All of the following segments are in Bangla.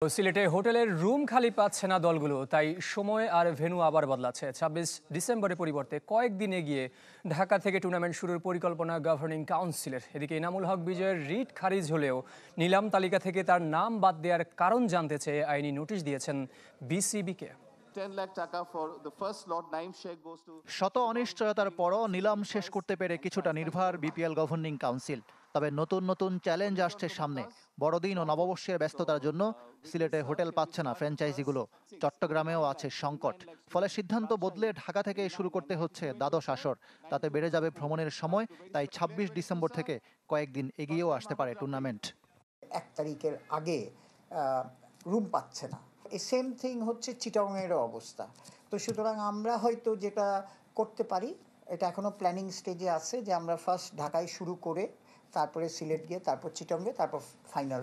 সিলেটে হোটেলের রুম খালি পাচ্ছে না দলগুলো, তাই সময় আর ভেন্যু আবার বদলাচ্ছে। ২৬ ডিসেম্বরের পরিবর্তে কয়েকদিন এগিয়ে ঢাকা থেকে টুর্নামেন্ট শুরুর পরিকল্পনা গভর্নিং কাউন্সিলের। এদিকে এনামুল হক বিজয়ের রিট খারিজ হলেও নিলাম তালিকা থেকে তার নাম বাদ দেওয়ার কারণ জানতে চেয়ে আইনি নোটিশ দিয়েছেন বিসিবিকে। শত অনিশ্চয়তার পরও নিলাম শেষ করতে পেরে কিছুটা নির্ভর বিপিএল গভর্নিং কাউন্সিল। তবে নতুন নতুন চ্যালেঞ্জ আসছে সামনে। বড়দিন ও নববর্ষের ব্যস্ততার জন্য সিলেটে হোটেল পাচ্ছে না ফ্র্যাঞ্চাইজিগুলো। চট্টগ্রামেও আছে সংকট। ফলে সিদ্ধান্ত বদলে ঢাকা থেকে শুরু করতে হচ্ছে দ্বাদশ আসর। তাতে বেড়ে যাবে ভ্রমণের সময়। তাই ২৬ ডিসেম্বর থেকে কয়েকদিন এগিয়েও আসতে পারে টুর্নামেন্ট। ১ তারিখের আগে রুম পাচ্ছে না। এই সেম থিং হচ্ছে চিটাগংয়েরও অবস্থা। তো সুতরাং আমরা হয়তো যেটা করতে পারি, এটা এখনও প্ল্যানিং স্টেজে আছে, যে আমরা ফার্স্ট ঢাকায় শুরু করে তারপরে সিলেট গিয়ে তারপর চিটাগংয়ে তারপর ফাইনাল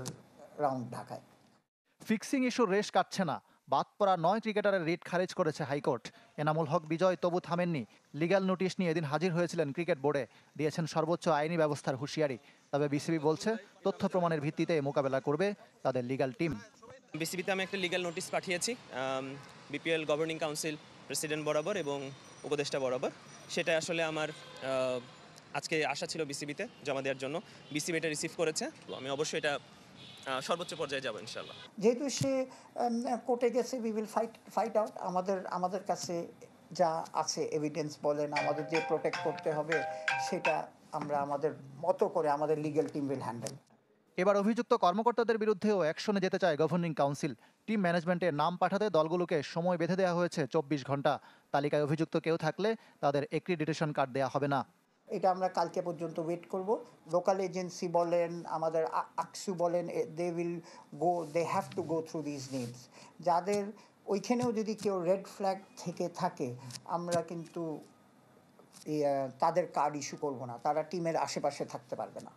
রাউন্ড ঢাকায়। ফিক্সিং ইস্যুর রেশ কাটছে না। বাদ পড়া ৯ ক্রিকেটারের রিট খারিজ করেছে হাইকোর্ট। এনামুল হক বিজয় তবু থামেননি। লিগ্যাল নোটিশ নিয়ে এদিন হাজির হয়েছিলেন ক্রিকেট বোর্ডে। দিয়েছেন সর্বোচ্চ আইনি ব্যবস্থার হুঁশিয়ারি। তবে বিসিবি বলছে তথ্য প্রমাণের ভিত্তিতে মোকাবেলা করবে তাদের লিগ্যাল টিম। বিসিবিতে আমি একটা লিগ্যাল নোটিশ পাঠিয়েছি বিপিএল গভর্নিং কাউন্সিল প্রেসিডেন্ট বরাবর এবং উপদেষ্টা বরাবর। সেটা আসলে আমার আজকে আশা ছিল বিসিবিতে জমা দেওয়ার জন্য। বিসিবি এটা রিসিভ করেছে। আমি অবশ্যই এটা সর্বোচ্চ পর্যায়ে যাব ইনশাল্লাহ। যেহেতু সে কোর্টে গেছে, উই উইল ফাইট আউট। আমাদের কাছে যা আছে এভিডেন্স বলেন, আমাদের যে প্রোটেক্ট করতে হবে সেটা আমরা আমাদের মতো করে আমাদের লিগ্যাল টিম উইল হ্যান্ডেল। এবার অভিযুক্ত কর্মকর্তাদের বিরুদ্ধেও অ্যাকশনে যেতে চায় গভর্নিং কাউন্সিল। টিম ম্যানেজমেন্টের নাম পাঠাতে দলগুলোকে সময় বেঁধে দেওয়া হয়েছে ২৪ ঘন্টা। তালিকায় অভিযুক্ত কেউ থাকলে তাদের এক্রিডিটেশন কার্ড দেওয়া হবে না। এটা আমরা কালকে পর্যন্ত ওয়েট করব। লোকাল এজেন্সি বলেন, আমাদের আকসু বলেন, they have to go through this names. যাদের ওইখানেও যদি কেউ রেড ফ্ল্যাগ থেকে থাকে, আমরা কিন্তু তাদের কার্ড ইস্যু করব না। তারা টিমের আশেপাশে থাকতে পারবে না।